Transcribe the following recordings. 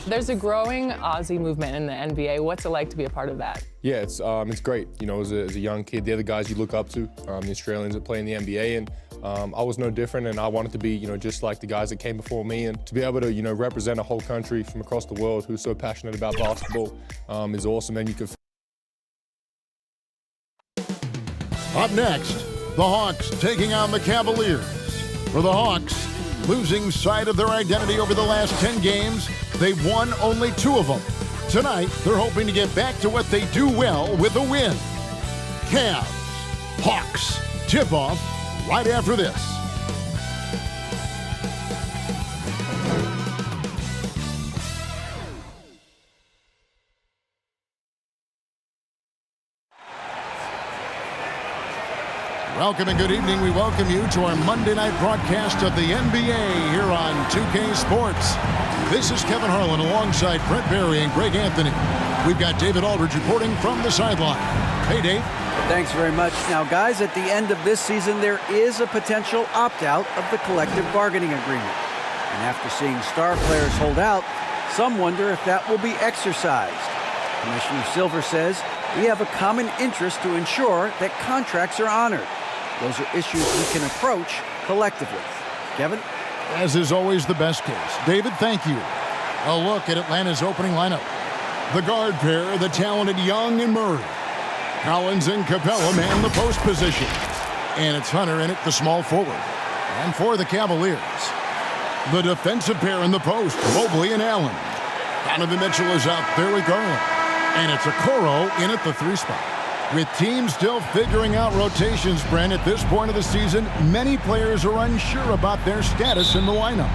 There's a growing Aussie movement in the NBA. What's it like to be a part of that? Yeah, it's great. You know, as a young kid, they're the guys you look up to, the Australians that play in the NBA, and I was no different, and I wanted to be, just like the guys that came before me, and to be able to, represent a whole country from across the world who's so passionate about basketball is awesome, and you can. Up next, the Hawks taking on the Cavaliers. For the Hawks, losing sight of their identity over the last 10 games, they've won only 2 of them. Tonight, they're hoping to get back to what they do well with a win. Cavs, Hawks, tip-off right after this. Welcome and good evening. We welcome you to our Monday night broadcast of the NBA here on 2K Sports. This is Kevin Harlan alongside Brent Barry and Greg Anthony. We've got David Aldridge reporting from the sideline. Hey, Dave. Thanks very much. Now, guys, at the end of this season, there is a potential opt-out of the collective bargaining agreement. And after seeing star players hold out, some wonder if that will be exercised. Commissioner Silver says we have a common interest to ensure that contracts are honored. Those are issues we can approach collectively. Kevin? As is always the best case. David, thank you. A look at Atlanta's opening lineup. The guard pair, the talented Young and Murray. Collins and Capella man the post position. And it's Hunter in at the small forward. And for the Cavaliers, the defensive pair in the post, Mobley and Allen. Donovan Mitchell is out there with Garland. And it's Okoro in at the 3 spot. With teams still figuring out rotations, Brent, at this point of the season, many players are unsure about their status in the lineup.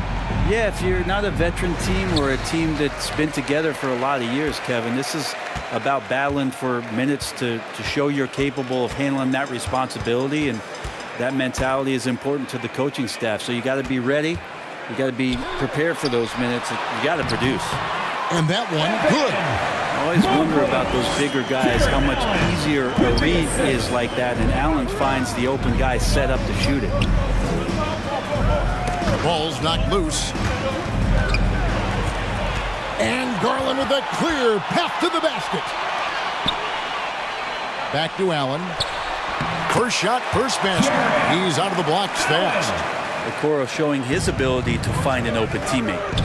Yeah, if you're not a veteran team or a team that's been together for a lot of years, Kevin, this is about battling for minutes to show you're capable of handling that responsibility, and that mentality is important to the coaching staff. So you got to be ready. You got to be prepared for those minutes. You got to produce. And that one, good. I always wonder about those bigger guys, how much easier a read is like that, and Allen finds the open guy set up to shoot it. The ball's knocked loose. And Garland with a clear path to the basket. Back to Allen. First shot, first basket. He's out of the blocks fast. Okoro showing his ability to find an open teammate.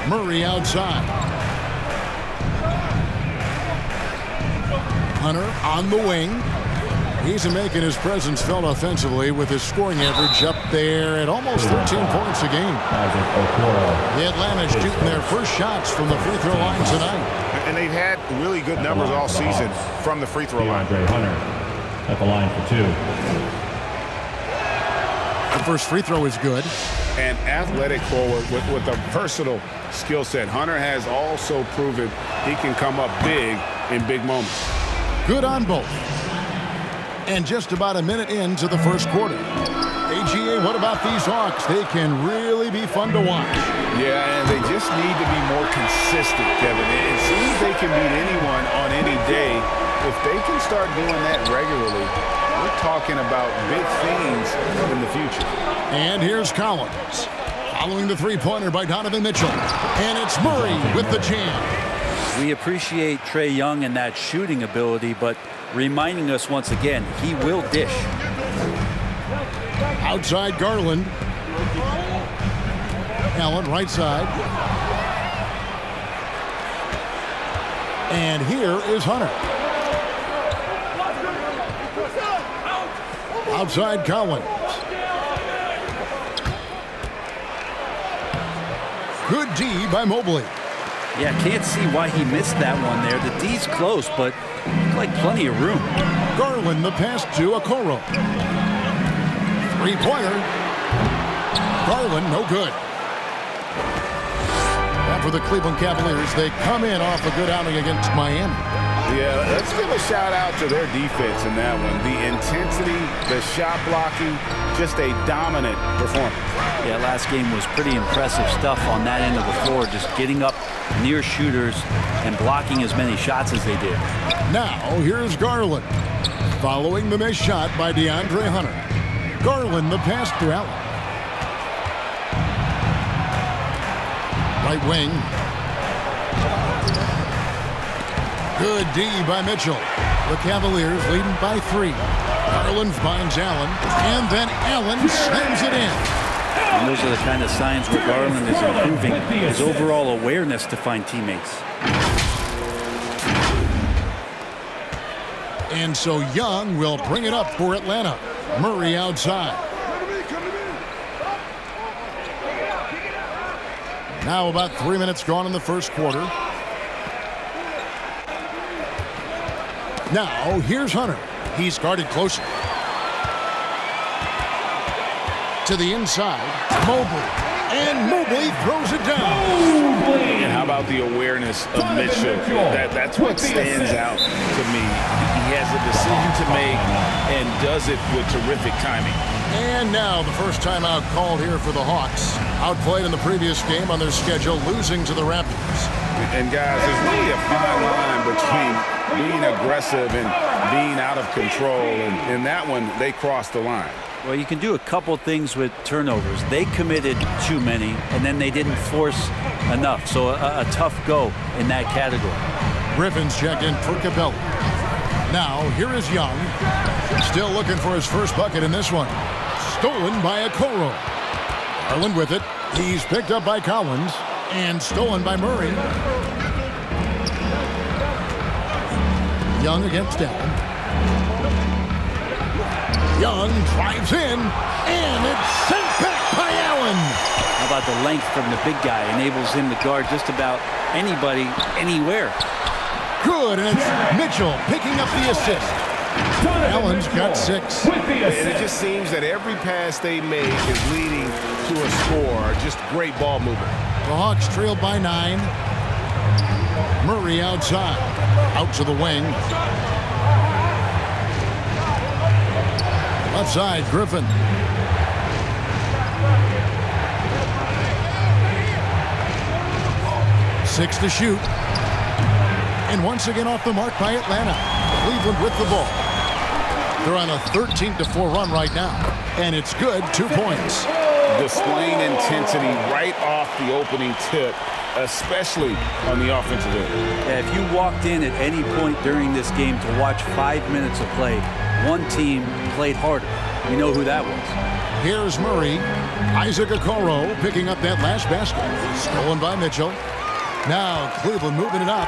Murray outside. Hunter on the wing. He's making his presence felt offensively with his scoring average up there at almost 13 points a game. The Atlanta shooting their first shots from the free throw line tonight. And they've had really good numbers all season from the free throw line. Hunter at the line for 2. The first free throw is good. An athletic forward with a versatile skill set. Hunter has also proven he can come up big in big moments. Good on both. And just about a minute into the first quarter. AGA, what about these Hawks? They can really be fun to watch. Yeah, and they just need to be more consistent, Kevin. It seems they can beat anyone on any day. If they can start doing that regularly, we're talking about big things in the future. And here's Collins. Following the three-pointer by Donovan Mitchell. And it's Murray with the jam. We appreciate Trae Young and that shooting ability, but reminding us once again, he will dish. Outside Garland. Allen right side. And here is Hunter. Outside Collins. Good D by Mobley. Yeah, can't see why he missed that one there. The D's close, but like plenty of room. Garland the pass to Okoro. Three-pointer. Garland, no good. And for the Cleveland Cavaliers, they come in off a good outing against Miami. Yeah, let's give a shout out to their defense in that one. The intensity, the shot blocking, just a dominant performance. Yeah, last game was pretty impressive stuff on that end of the floor, just getting up near shooters and blocking as many shots as they did. Now, here's Garland. Following the missed shot by DeAndre Hunter. Garland the pass to Allen. Right wing. Good D by Mitchell. The Cavaliers leading by 3. Garland finds Allen, and then Allen slams it in. And those are the kind of signs where Garland is improving his overall awareness to find teammates. And so Young will bring it up for Atlanta. Murray outside. Now about 3 minutes gone in the first quarter. Now here's Hunter. He's guarded closer. To the inside, Mobley. And Mobley throws it down. And how about the awareness of Mitchell? That's what stands out to me. He has a decision to make and does it with terrific timing. And now the first timeout called here for the Hawks. Outplayed in the previous game on their schedule, losing to the Raptors. And guys, there's really a fine line between being aggressive and being out of control. And in that one, they crossed the line. Well, you can do a couple things with turnovers. They committed too many, and then they didn't force enough. So a tough go in that category. Griffin's checked in for Capella. Now, here is Young. Still looking for his first bucket in this one. Stolen by Okoro. Garland with it. He's picked up by Collins. And stolen by Murray. Young against Allen. Young drives in, and it's sent back by Allen. How about the length from the big guy? Enables him to guard just about anybody, anywhere. Good, and it's Mitchell picking up the assist. Allen's got 6. And it just seems that every pass they make is leading to a score. Just great ball movement. The Hawks trailed by 9. Murray outside. Out to the wing. Left side, Griffin. Six to shoot. And once again off the mark by Atlanta. Cleveland with the ball. They're on a 13-4 run right now. And it's good, 2 points. Displaying intensity right off the opening tip, especially on the offensive end. Yeah, if you walked in at any point during this game to watch 5 minutes of play, one team played harder. You know who that was. Here's Murray. Isaac Okoro picking up that last basket. Stolen by Mitchell. Now Cleveland moving it up.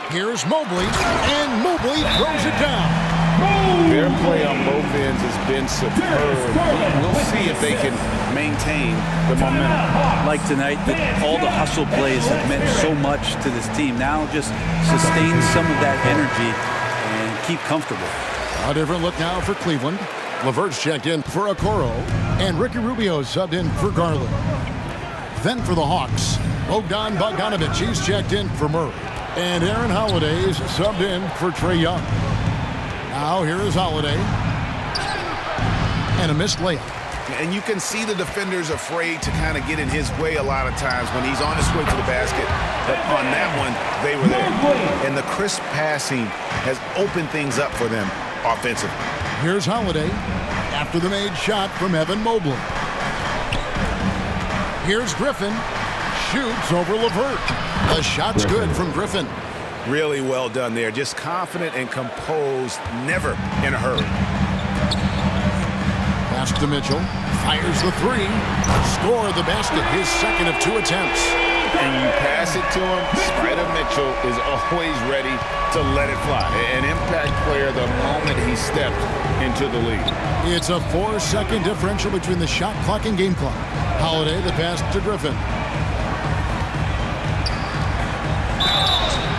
Here's Mobley, and Mobley throws it down. Their play on both ends has been superb. We'll see if they can maintain the momentum. Like tonight, all the hustle plays have meant so much to this team. Now just sustain some of that energy and keep comfortable. A different look now for Cleveland. LeVert's checked in for Okoro, and Ricky Rubio subbed in for Garland. Then for the Hawks, Bogdan Bogdanovic, he's checked in for Murray. And Aaron Holiday's subbed in for Trae Young. Now here is Holiday. And a missed layup. And you can see the defenders afraid to kind of get in his way a lot of times when he's on his way to the basket. But on that one, they were there. And the crisp passing has opened things up for them offensively. Here's Holiday after the made shot from Evan Mobley. Here's Griffin. Shoots over LeVert. The shot's good from Griffin. Really well done there. Just confident and composed, never in a hurry. Pass to Mitchell. Fires the 3. Score the basket, his second of 2 attempts. And you pass it to him, Spider Mitchell is always ready to let it fly. An impact player the moment he stepped into the league. It's a 4-second differential between the shot clock and game clock. Holiday, the pass to Griffin.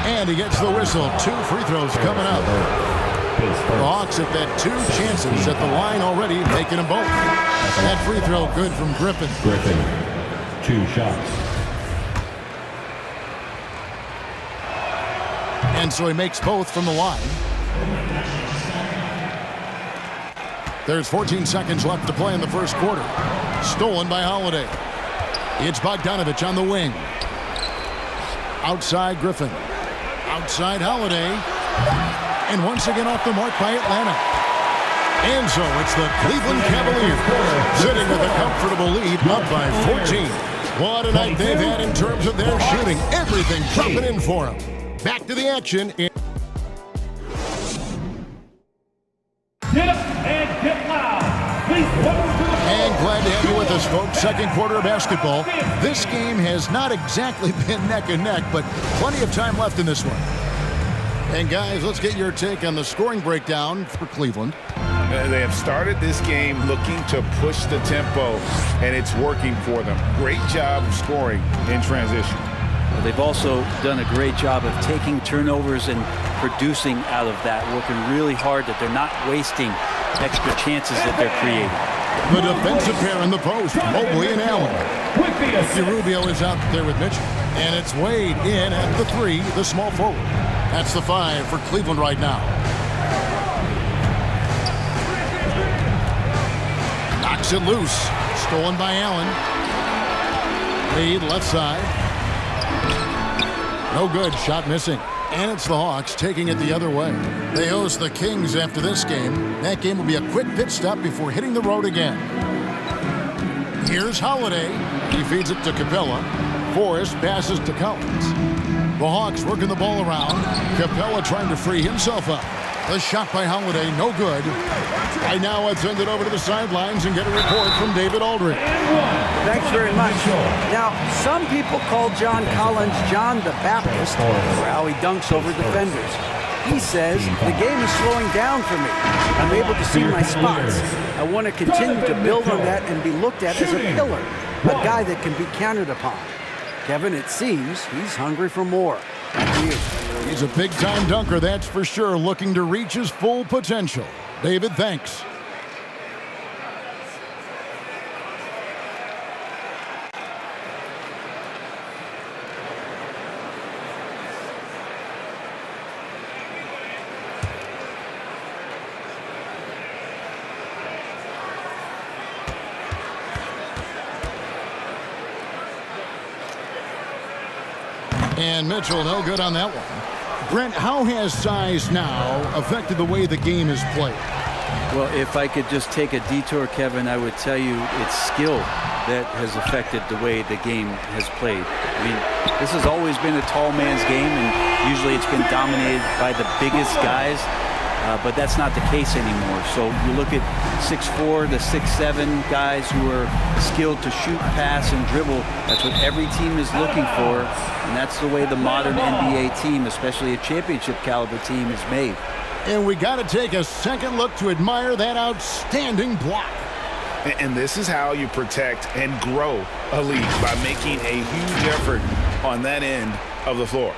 And he gets the whistle. 2 free throws coming up. The Hawks have had 2 chances at the line already, making them both. That free throw good from Griffin. Griffin, 2 shots. And so he makes both from the line. There's 14 seconds left to play in the first quarter. Stolen by Holiday. It's Bogdanovic on the wing. Outside Griffin. Outside Holiday. And once again off the mark by Atlanta. And so it's the Cleveland Cavaliers sitting with a comfortable lead up by 14. What a night they've had in terms of their shooting. Everything jumping in for them. Back to the action. Get up and get loud. Please welcome to the And glad to have you with us, folks. Second quarter of basketball. This game has not exactly been neck and neck, but plenty of time left in this one. And guys, let's get your take on the scoring breakdown for Cleveland. They have started this game looking to push the tempo, and it's working for them. Great job of scoring in transition. Well, they've also done a great job of taking turnovers and producing out of that, working really hard that they're not wasting extra chances that they're creating. The defensive pair in the post, Mobley and Allen. Rubio is out there with Mitchell. And it's Wade in at the 3, the small forward. That's the 5 for Cleveland right now. Knocks it loose. Stolen by Allen. Wade left side. No good. Shot missing. And it's the Hawks taking it the other way. They host the Kings after this game. That game will be a quick pit stop before hitting the road again. Here's Holiday. He feeds it to Capella. Forrest passes to Collins. The Hawks working the ball around. Capella trying to free himself up. The shot by Holiday, no good. Right now, let's send it over to the sidelines and get a report from David Aldridge. Thanks very much. Now, some people call John Collins John the Baptist for how he dunks over defenders. He says, the game is slowing down for me. I'm able to see my spots. I want to continue to build on that and be looked at as a pillar, a guy that can be counted upon. Kevin, it seems he's hungry for more. Back to you. He's a big-time dunker, that's for sure, looking to reach his full potential. David, thanks. And Mitchell, no good on that one. Brent, how has size now affected the way the game is played? Well, if I could just take a detour, Kevin, I would tell you it's skill that has affected the way the game has played. I mean, this has always been a tall man's game, and usually it's been dominated by the biggest guys, but that's not the case anymore. So you look at 6'4", the 6'7" guys who are skilled to shoot, pass, and dribble. That's what every team is looking for, and that's the way the modern NBA team, especially a championship caliber team, is made. And we got to take a second look to admire that outstanding block. And this is how you protect and grow a lead, by making a huge effort on that end of the floor.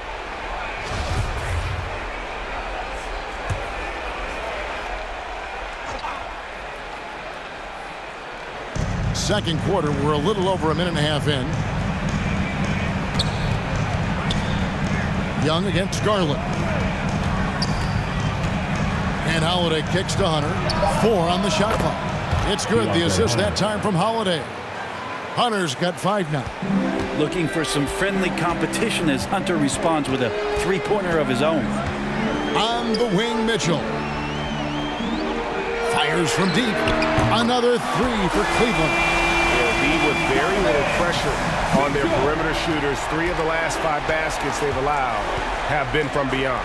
Second quarter, we're a little over a minute and a half in. Young against Garland. And Holiday kicks to Hunter. 4 on the shot clock. It's good. The assist that time from Holiday. Hunter's got 5 now. Looking for some friendly competition as Hunter responds with a three-pointer of his own. On the wing, Mitchell. Fires from deep. Another 3 for Cleveland. They'll be with very little pressure on their perimeter shooters. 3 of the last 5 baskets they've allowed have been from beyond.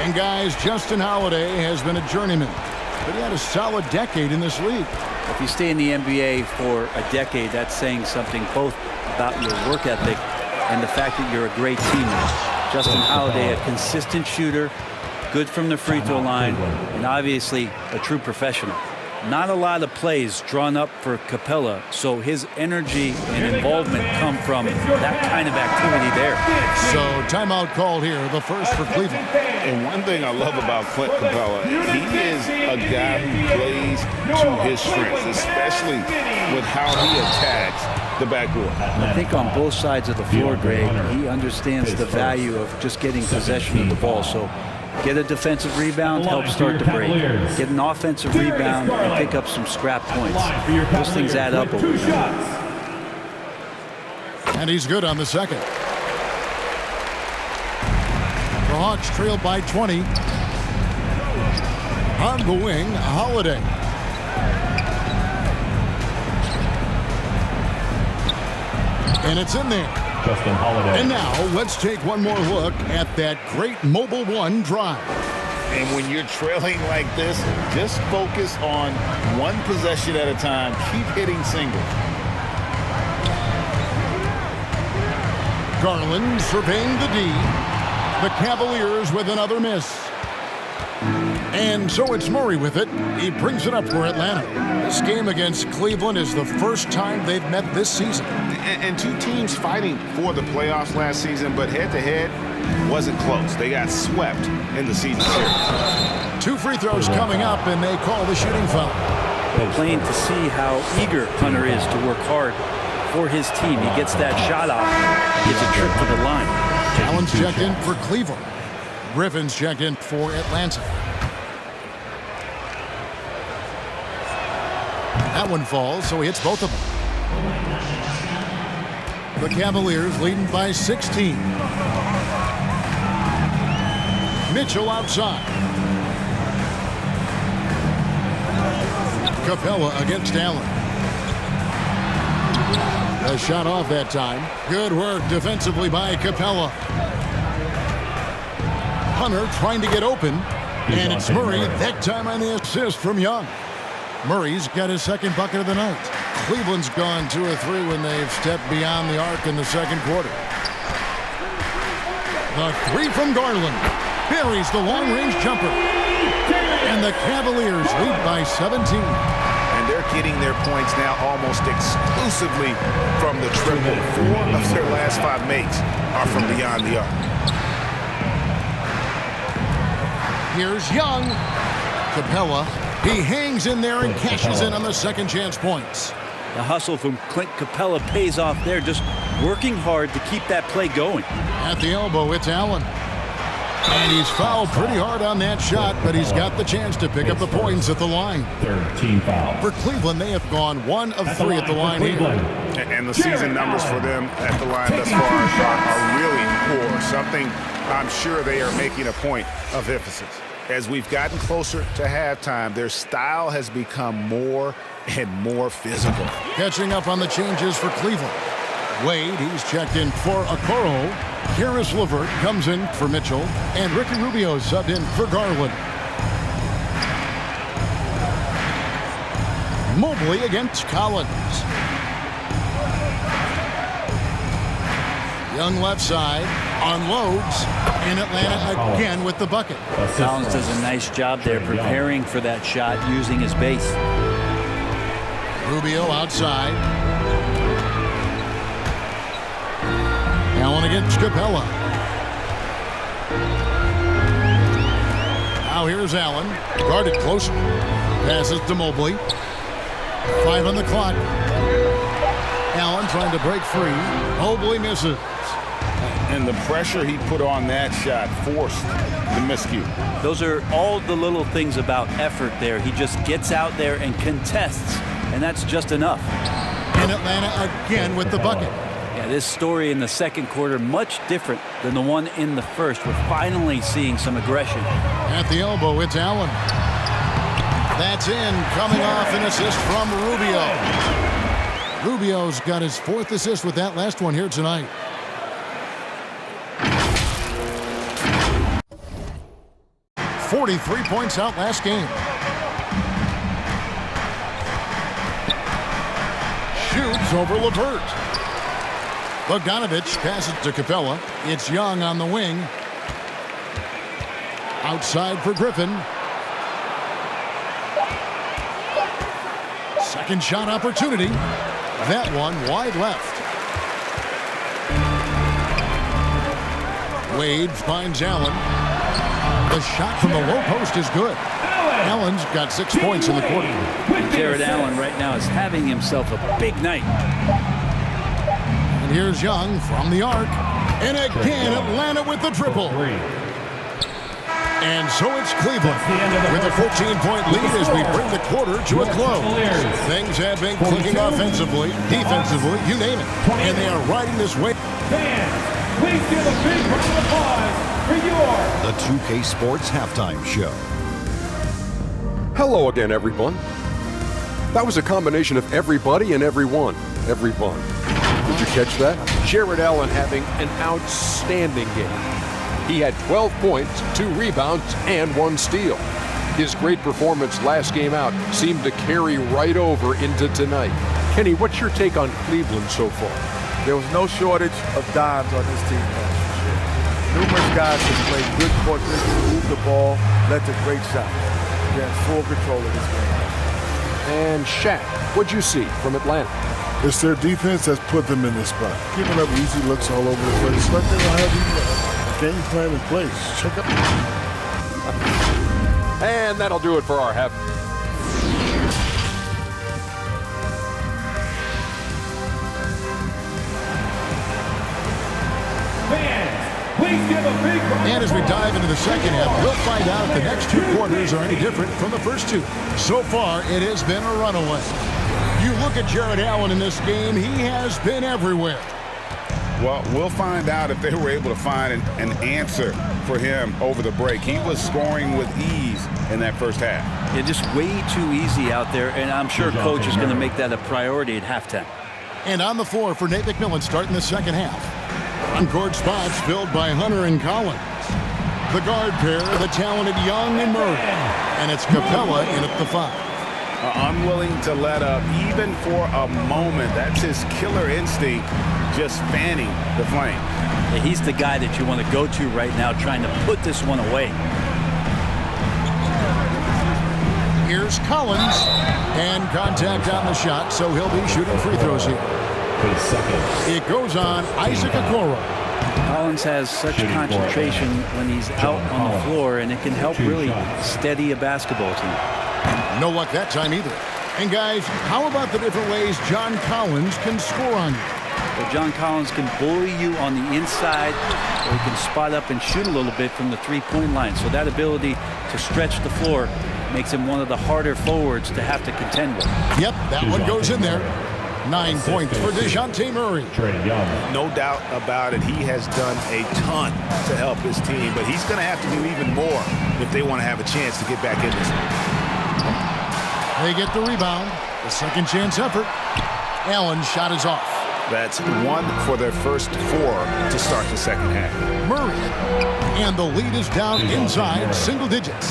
And guys, Justin Holiday has been a journeyman, but he had a solid decade in this league. If you stay in the NBA for a decade, that's saying something both about your work ethic and the fact that you're a great teammate. Justin Holiday, a consistent shooter, good from the free throw line, and obviously a true professional. Not a lot of plays drawn up for Capella, so his energy and involvement come from that kind of activity there. So timeout called here, the first for Cleveland. And one thing I love about Clint Capella, he is a guy who plays to his strengths, especially with how he attacks the backboard. I think on both sides of the floor, Greg, he understands the value of just getting possession of the ball. So get a defensive rebound, help start the break. Get an offensive rebound and pick up some scrap points. Those things add up over time. And he's good on the second. The Hawks trailed by 20. On the wing, Holiday. And it's in there. Justin Holiday. And now let's take one more look at that great Mobile One drive. And when you're trailing like this, just focus on one possession at a time. Keep hitting singles. Garland surveying the D. The Cavaliers with another miss. And so it's Murray with it. He brings it up for Atlanta. This game against Cleveland is the first time they've met this season. And two teams fighting for the playoffs last season, but head-to-head wasn't close. They got swept in the season series. 2 free throws coming up, and they call the shooting foul. Plain to see how eager Hunter is to work hard for his team. He gets that shot off, gets a trip to the line. Allen's checked in for Cleveland. Griffin's checked in for Atlanta. That one falls, so he hits both of them. The Cavaliers leading by 16. Mitchell outside. Capella against Allen. A shot off that time. Good work defensively by Capella. Hunter trying to get open. And it's Murray, that time on the assist from Young. Murray's got his second bucket of the night. Cleveland's gone 2 of 3 when they've stepped beyond the arc in the second quarter. The 3 from Garland. Buries the long-range jumper. And the Cavaliers lead by 17. And they're getting their points now almost exclusively from the triple. 4 of their last 5 makes are from beyond the arc. Here's Young. Capella. He hangs in there and cashes in on the second chance points. The hustle from Clint Capella pays off there, just working hard to keep that play going. At the elbow, it's Allen. And he's fouled pretty hard on that shot, but he's got the chance to pick up the points at the line. 13 fouls. For Cleveland, they have gone 1 of 3 at the line here. And the season numbers for them at the line thus far are really poor. Something I'm sure they are making a point of emphasis. As we've gotten closer to halftime, their style has become more and more physical. Catching up on the changes for Cleveland. Wade, he's checked in for Okoro. Karis LeVert comes in for Mitchell. And Ricky Rubio subbed in for Garland. Mobley against Collins. Young left side unloads, and Atlanta again with the bucket. Collins does a nice job there preparing for that shot using his base. Rubio outside. Allen against Capella. Now here's Allen. Guarded closer. Passes to Mobley. 5 on the clock. Allen trying to break free. Mobley misses. And the pressure he put on that shot forced the miscue. Those are all the little things about effort there. He just gets out there and contests, and that's just enough. And Atlanta again with the bucket. Yeah, this story in the second quarter much different than the one in the first. We're finally seeing some aggression. At the elbow, it's Allen. That's in, coming off an assist from Rubio. Rubio's got his 4th assist with that last one here tonight. "43 points out last game. Shoots over LeVert. Bogdanovich passes to Capella. It's Young on the wing. Outside for Griffin. Second shot opportunity. That one wide left. Wade finds Allen. The shot from the low post is good. Allen's got 6 points in the quarter. Jared Allen right now is having himself a big night. And here's Young from the arc. And again, Atlanta with the triple. And so it's Cleveland with a 14-point lead as we bring the quarter to a close. Things have been clicking offensively, defensively, you name it. And they are riding this wave. Fans, please give a big round of applause for your The 2K Sports Halftime Show. Hello again, everyone. That was a combination of everybody and everyone. Everyone. Did you catch that? Jared Allen having an outstanding game. He had 12 points, 2 rebounds, and 1 steal. His great performance last game out seemed to carry right over into tonight. Kenny, what's your take on Cleveland so far? There was no shortage of dimes on this team, that's for sure. Numerous guys have played good court vision, moved the ball, led to great shots. They had full control of this game. And Shaq, what'd you see from Atlanta? It's their defense that's put them in this spot. Giving up easy looks all over the place. Like they don't have a game plan in place. Check up. And that'll do it for our half. And as we dive into the second half, we'll find out if the next 2 quarters are any different from the first 2. So far, it has been a runaway. You look at Jared Allen in this game, he has been everywhere. Well, we'll find out if they were able to find an answer for him over the break. He was scoring with ease in that first half. Yeah, just way too easy out there, and I'm sure Coach is going to make that a priority at halftime. And on the floor for Nate McMillan starting the second half. On-court spots filled by Hunter and Collins. The guard pair, the talented Young and Murray. And it's Capella in at the 5. Unwilling to let up even for a moment. That's his killer instinct, just fanning the flame. Yeah, he's the guy that you want to go to right now, trying to put this one away. Here's Collins, and contact on the shot, so he'll be shooting free throws here. It goes on Isaac Okoro. Collins has such concentration when he's out on the floor, and it can help really steady a basketball team. No luck that time either. And guys, how about the different ways John Collins can score on you? Well, John Collins can bully you on the inside, or he can spot up and shoot a little bit from the three-point line. So that ability to stretch the floor makes him one of the harder forwards to have to contend with. Yep, that one goes in there. 9 points for DeJounte Murray. No doubt about it. He has done a ton to help his team, but he's going to have to do even more if they want to have a chance to get back in this one. They get the rebound. The second chance effort. Allen's shot is off. That's 1 for their first 4 to start the second half. Murray. And the lead is down inside single digits.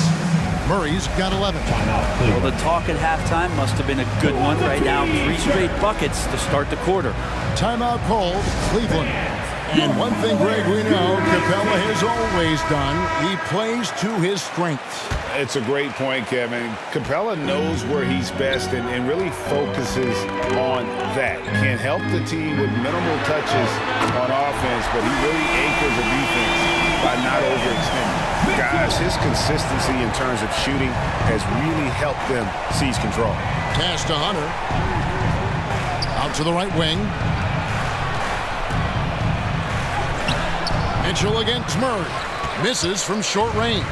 Murray's got 11. Well, the talk at halftime must have been a good one. Right now, 3 straight buckets to start the quarter. Timeout called, Cleveland. And one thing, Greg, we know Capella has always done. He plays to his strengths. It's a great point, Kevin. Capella knows where he's best and really focuses on that. Can help the team with minimal touches on offense, but he really anchors the defense by not overextending. Guys, his consistency in terms of shooting has really helped them seize control. Pass to Hunter. Out to the right wing. Mitchell against Murray. Misses from short range.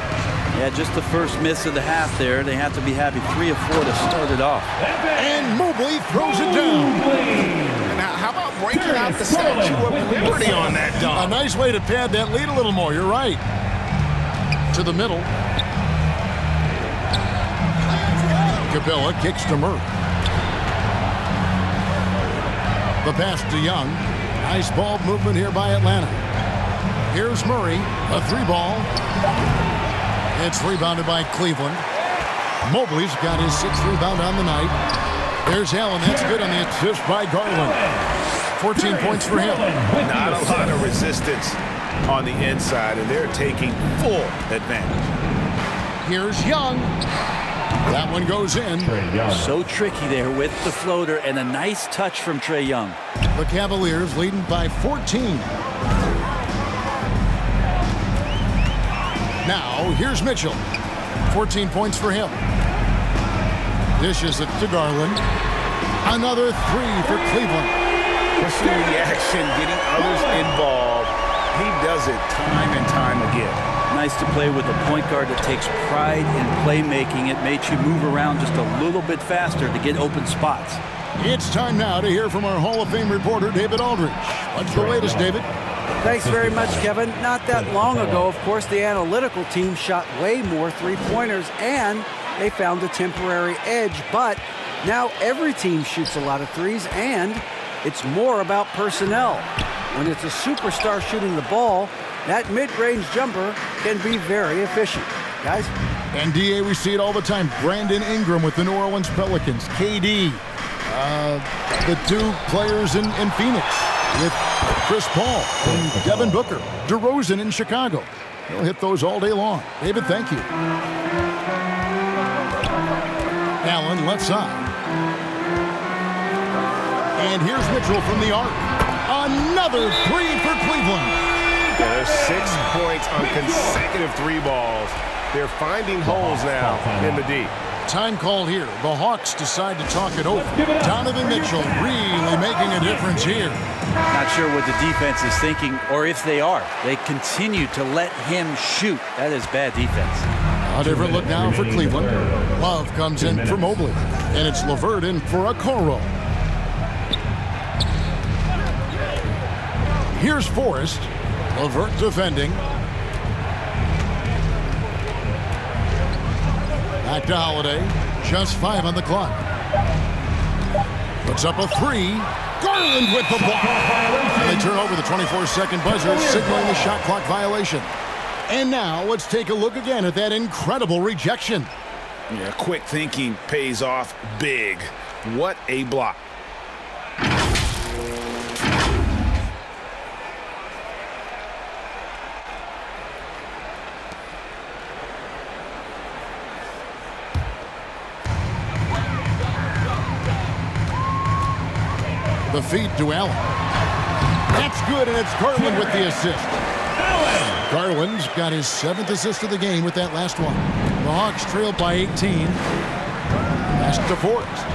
Yeah, just the first miss of the half there. They have to be happy 3 of 4 to start it off. And Mobley throws it down. Now, how about breaking out the Statue of Liberty on that dunk? A nice way to pad that lead a little more. You're right. To the middle. Capella kicks to Murray. The pass to Young. Nice ball movement here by Atlanta. Here's Murray, a 3-ball. It's rebounded by Cleveland. Mobley's got his 6th rebound on the night. There's Allen. That's good on the assist by Garland. 14 points for him. Not a lot of resistance on the inside, and they're taking full advantage. Here's Young. That one goes in. So tricky there with the floater, and a nice touch from Trae Young. The Cavaliers leading by 14. Now, here's Mitchell. 14 points for him. Dishes it to Garland. Another 3 for Cleveland. Pushing the action, getting others involved. He does it time and time again. Nice to play with a point guard that takes pride in playmaking. It makes you move around just a little bit faster to get open spots. It's time now to hear from our Hall of Fame reporter, David Aldridge. What's the latest, David? Thanks very much, Kevin. Not that long ago, of course, the analytical team shot way more three-pointers, and they found a temporary edge. But now every team shoots a lot of threes, and it's more about personnel. When it's a superstar shooting the ball, that mid-range jumper can be very efficient. Guys? And DA, we see it all the time. Brandon Ingram with the New Orleans Pelicans. KD, the two players in Phoenix with Chris Paul and Devin Booker. DeRozan in Chicago. He'll hit those all day long. David, thank you. Allen left side. And here's Mitchell from the arc. Another three for Cleveland. Yeah, there's 6 points on consecutive 3 balls. They're finding holes now in the D. Time call here. The Hawks decide to talk it over. Donovan Mitchell really making a difference here. Not sure what the defense is thinking, or if they are. They continue to let him shoot. That is bad defense. A different look now for Cleveland. Love comes in for Mobley. And it's LeVert in for Okoro. Here's Forrest. LeVert defending. Back to Holiday. Just 5 on the clock. Puts up a 3. Garland with the block. And they turn over the 24-second buzzer, signaling the shot clock violation. And now let's take a look again at that incredible rejection. Yeah, quick thinking pays off big. What a block. The feed to Allen. That's good, and it's Garland with the assist. Garland's got his 7th assist of the game with that last one. The Hawks trail by 18. Pass to Forrest.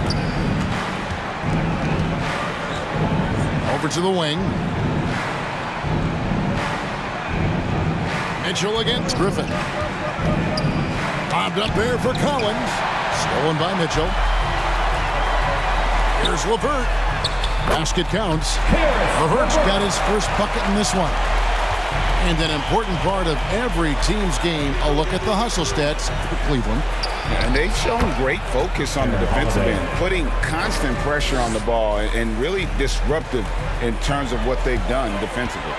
Over to the wing. Mitchell against Griffin. Bobbed up there for Collins. Stolen by Mitchell. Here's LeVert. Basket counts. LeVert's got his first bucket in this one. And an important part of every team's game, a look at the hustle stats for Cleveland. And they've shown great focus on the defensive end, putting constant pressure on the ball and really disruptive in terms of what they've done defensively.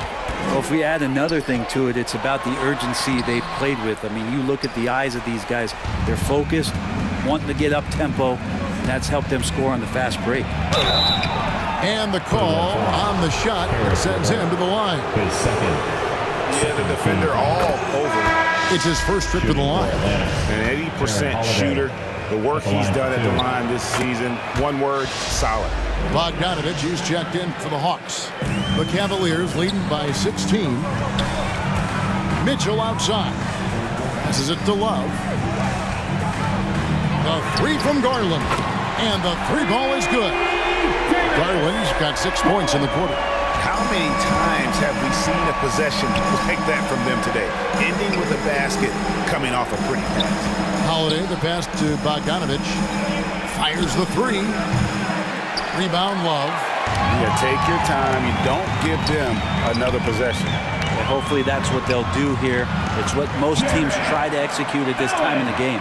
Well, if we add another thing to it, it's about the urgency they played with. I mean, you look at the eyes of these guys. They're focused, wanting to get up tempo. That's helped them score on the fast break. And the call on the shot sends him to the line. Yeah, the defender all over. It's his first trip to the line. An 80% shooter. The work he's done at the line this season, one word, solid. Bogdanovich is checked in for the Hawks. The Cavaliers leading by 16. Mitchell outside. Passes it to Love. The 3 from Garland. And the 3 ball is good. Garland's got 6 points in the quarter. How many times have we seen a possession like that from them today? Ending with a basket, coming off a pretty pass. Holiday, the pass to Bogdanovich. Fires the 3. Rebound, Love. Yeah, take your time. You don't give them another possession. And hopefully that's what they'll do here. It's what most teams try to execute at this time in the game.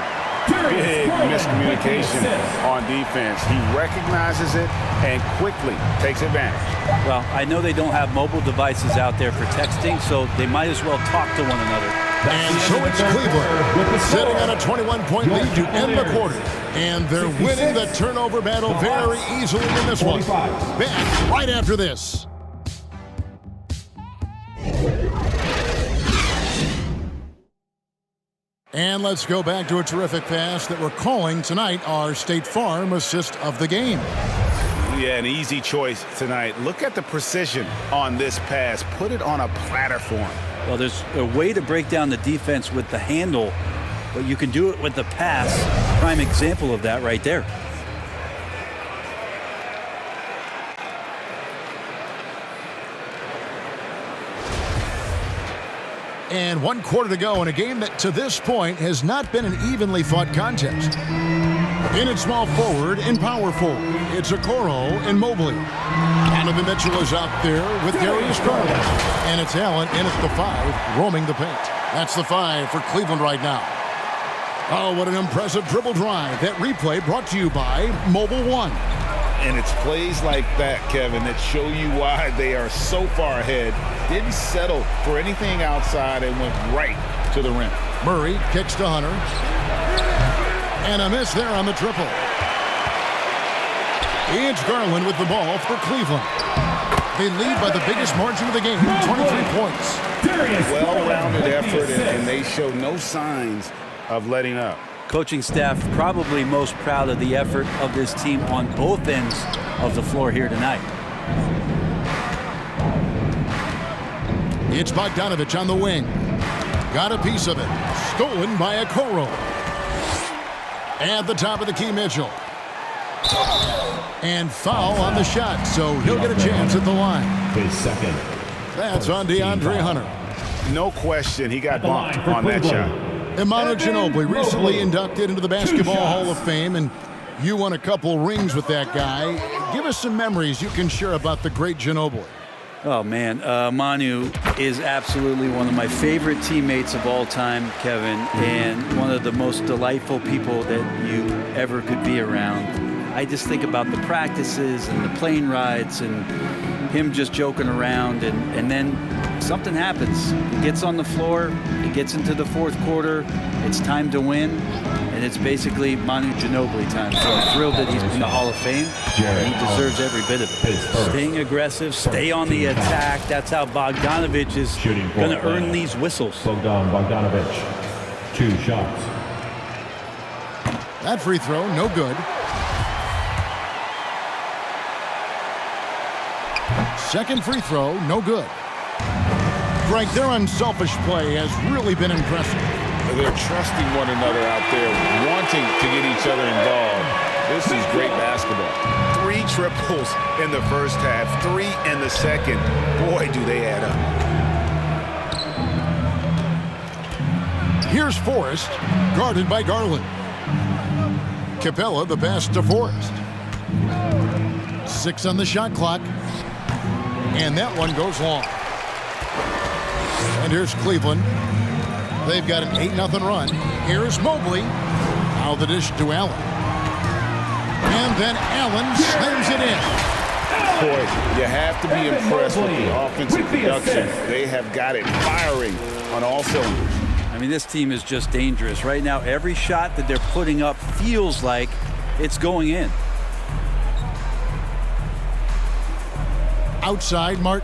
Big miscommunication on defense. He recognizes it and quickly takes advantage. Well, I know they don't have mobile devices out there for texting, so they might as well talk to one another. And so it's Cleveland sitting on a 21-point lead to end the quarter. And they're winning the turnover battle very easily in this one. Back right after this. And let's go back to a terrific pass that we're calling tonight our State Farm assist of the game. Yeah, an easy choice tonight. Look at the precision on this pass. Put it on a platter form. Well, there's a way to break down the defense with the handle, but you can do it with the pass. Prime example of that right there. And 1 quarter to go in a game that to this point has not been an evenly fought contest. In at small forward and power forward, it's Okoro and Mobley. Donovan Mitchell is out there with Darius Garland. And it's Allen in at the 5, roaming the paint. That's the 5 for Cleveland right now. Oh, what an impressive dribble drive. That replay brought to you by Mobile One. And it's plays like that, Kevin, that show you why they are so far ahead. Didn't settle for anything outside and went right to the rim. Murray kicks to Hunter. And a miss there on the triple. It's Garland with the ball for Cleveland. They lead by the biggest margin of the game, 23 points. Well-rounded effort, and they show no signs of letting up. Coaching staff probably most proud of the effort of this team on both ends of the floor here tonight. It's Bogdanovich on the wing. Got a piece of it. Stolen by Okoro. At the top of the key, Mitchell. And foul on the shot, so he'll get a chance at the line. His second. That's on DeAndre Hunter. No question, he got bumped on that shot. Imanu Ginobili, recently inducted into the Basketball Hall of Fame, and you won a couple rings with that guy. Give us some memories you can share about the great Ginobili. Oh, man. Manu is absolutely one of my favorite teammates of all time, Kevin, and one of the most delightful people that you ever could be around. I just think about the practices and the plane rides and him just joking around, and then something happens. He gets on the floor, he gets into the fourth quarter, it's time to win, and it's basically Manu Ginobili time. So I'm thrilled that he's in the Hall of Fame, and he deserves every bit of it. Staying aggressive, stay on the attack. That's how Bogdanovich is going to earn these whistles. Bogdanovich, 2 shots. That free throw, no good. Second free throw, no good. Greg, their unselfish play has really been impressive. They're trusting one another out there, wanting to get each other involved. This is great basketball. 3 triples in the first half, 3 in the second. Boy, do they add up. Here's Forrest, guarded by Garland. Capella, the pass to Forrest. 6 on the shot clock. And that one goes long. And here's Cleveland. They've got an 8-0 run. Here's Mobley. Now the dish to Allen. And then Allen slams it in. Boy, you have to be impressed with the offensive production. They have got it firing on all cylinders. I mean, this team is just dangerous. Right now, every shot that they're putting up feels like it's going in. Outside, Mark,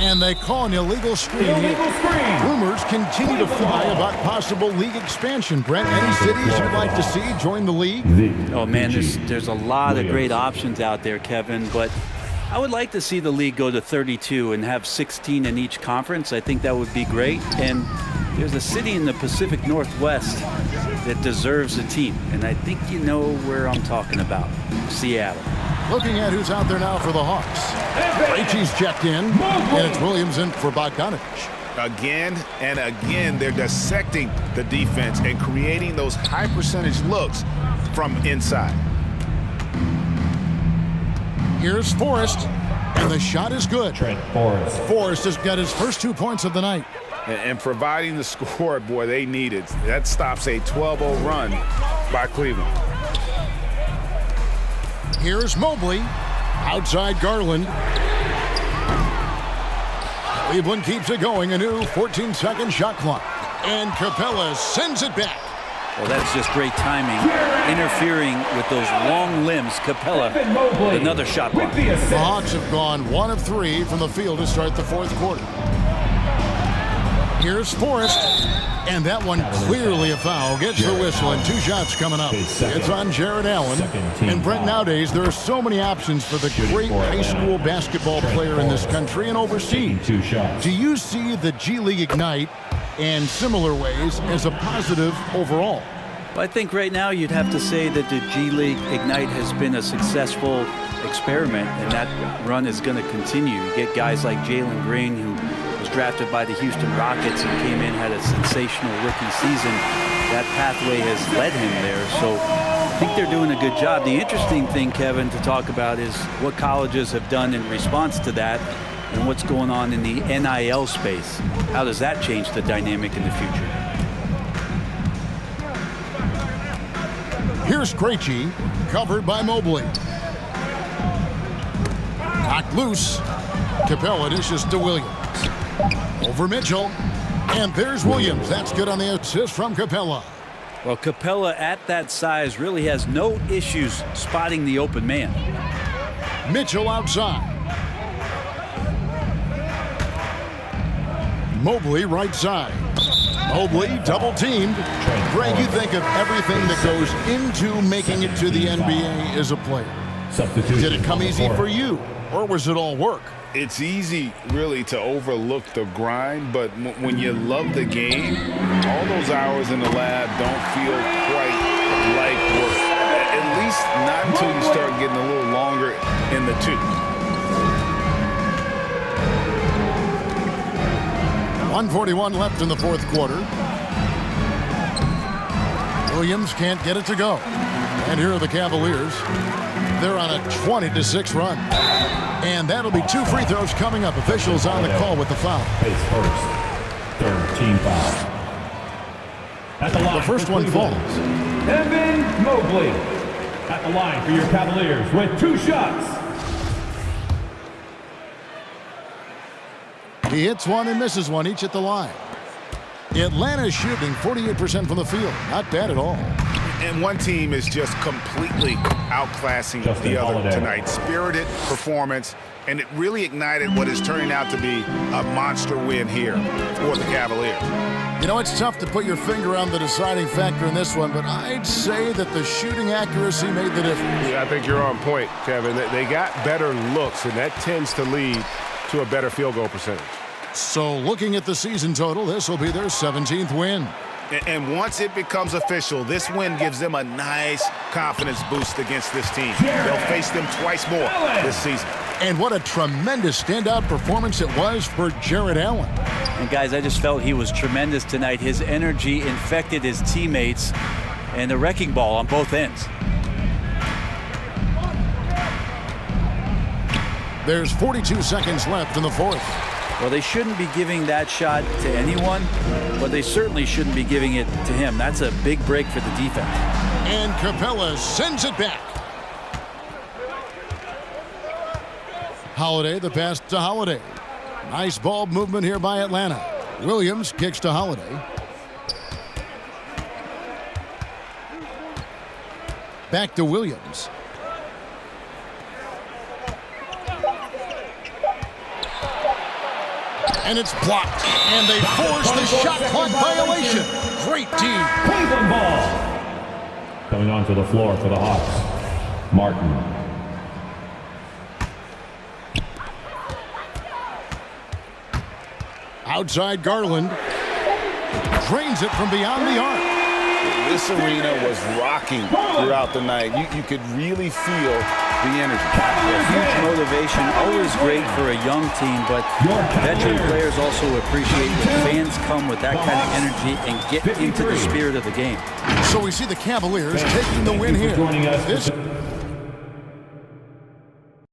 and they call an illegal screen. Rumors continue to fly about possible league expansion. Brent, any cities you'd like to see join the league? Oh, man, there's a lot of great options out there, Kevin, but I would like to see the league go to 32 and have 16 in each conference. I think that would be great. And there's a city in the Pacific Northwest that deserves a team, and I think you know where I'm talking about, Seattle. Looking at who's out there now for the Hawks. Krejci's checked in, and it's Williams in for Bogdanovich. Again and again, they're dissecting the defense and creating those high-percentage looks from inside. Here's Forrest, and the shot is good. Trent Forrest. Forrest has got his first 2 points of the night. And providing the score, boy, they need it. That stops a 12-0 run by Cleveland. Here's Mobley. Outside Garland. Cleveland keeps it going. A new 14-second shot clock. And Capella sends it back. Well, that's just great timing. Interfering with those long limbs. Capella, another shot block. The Hawks have gone 1 of 3 from the field to start the fourth quarter. Here's Forrest. And that one clearly a foul. Gets the whistle, and 2 shots coming up. It's on Jared Allen. And Brent, nowadays, there are so many options for the great high school basketball player in this country and overseas. Do you see the G League Ignite and similar ways as a positive overall? Well, I think right now you'd have to say that the G League Ignite has been a successful experiment, and that run is going to continue. You get guys like Jalen Green, who was drafted by the Houston Rockets and came in, had a sensational rookie season. That pathway has led him there, so I think they're doing a good job. The interesting thing, Kevin, to talk about is what colleges have done in response to that and what's going on in the NIL space. How does that change the dynamic in the future? Here's Krejci, covered by Mobley. Knocked loose. Capella dishes to Williams. Over Mitchell. And there's Williams. That's good on the assist from Capella. Well, Capella at that size really has no issues spotting the open man. Mitchell outside. Mobley right side. Mobley double teamed. Greg, you think of everything that goes into making it to the NBA as a player. Did it come easy for you, or was it all work? It's easy, really, to overlook the grind, but when you love the game, all those hours in the lab don't feel quite like work. At least not until you start getting a little longer in the tooth. 1:41 left in the fourth quarter. Williams can't get it to go. And here are the Cavaliers. They're on a 20-6 run. And that'll be 2 free throws coming up. Officials on the call with the foul. Face first. Third team foul. At the line, the first one falls. Evan Mobley at the line for your Cavaliers with 2 shots. He hits one and misses one, each at the line. Atlanta's shooting 48% from the field. Not bad at all. And one team is just completely outclassing the other tonight. Spirited performance, and it really ignited what is turning out to be a monster win here for the Cavaliers. You know, it's tough to put your finger on the deciding factor in this one, but I'd say that the shooting accuracy made the difference. Yeah, I think you're on point, Kevin. They got better looks, and that tends to lead to a better field goal percentage. So looking at the season total, this will be their 17th win. And once it becomes official, this win gives them a nice confidence boost against this team. They'll face them twice more this season. And what a tremendous standout performance it was for Jared Allen. And guys, I just felt he was tremendous tonight. His energy infected his teammates, and the wrecking ball on both ends. There's 42 seconds left in the fourth. Well, they shouldn't be giving that shot to anyone, but they certainly shouldn't be giving it to him. That's a big break for the defense. And Capella sends it back. Holiday, the pass to Holiday. Nice ball movement here by Atlanta. Williams kicks to Holiday. Back to Williams. And it's blocked. And they force the shot clock violation. Great team. Cleveland ball. Coming onto the floor for the Hawks. Martin. Outside Garland. Drains it from beyond the arc. This arena was rocking throughout the night. You could really feel the energy. Huge motivation, always great for a young team, but veteran players also appreciate when fans come with that kind of energy and get into the spirit of the game. So we see the Cavaliers taking the win here. This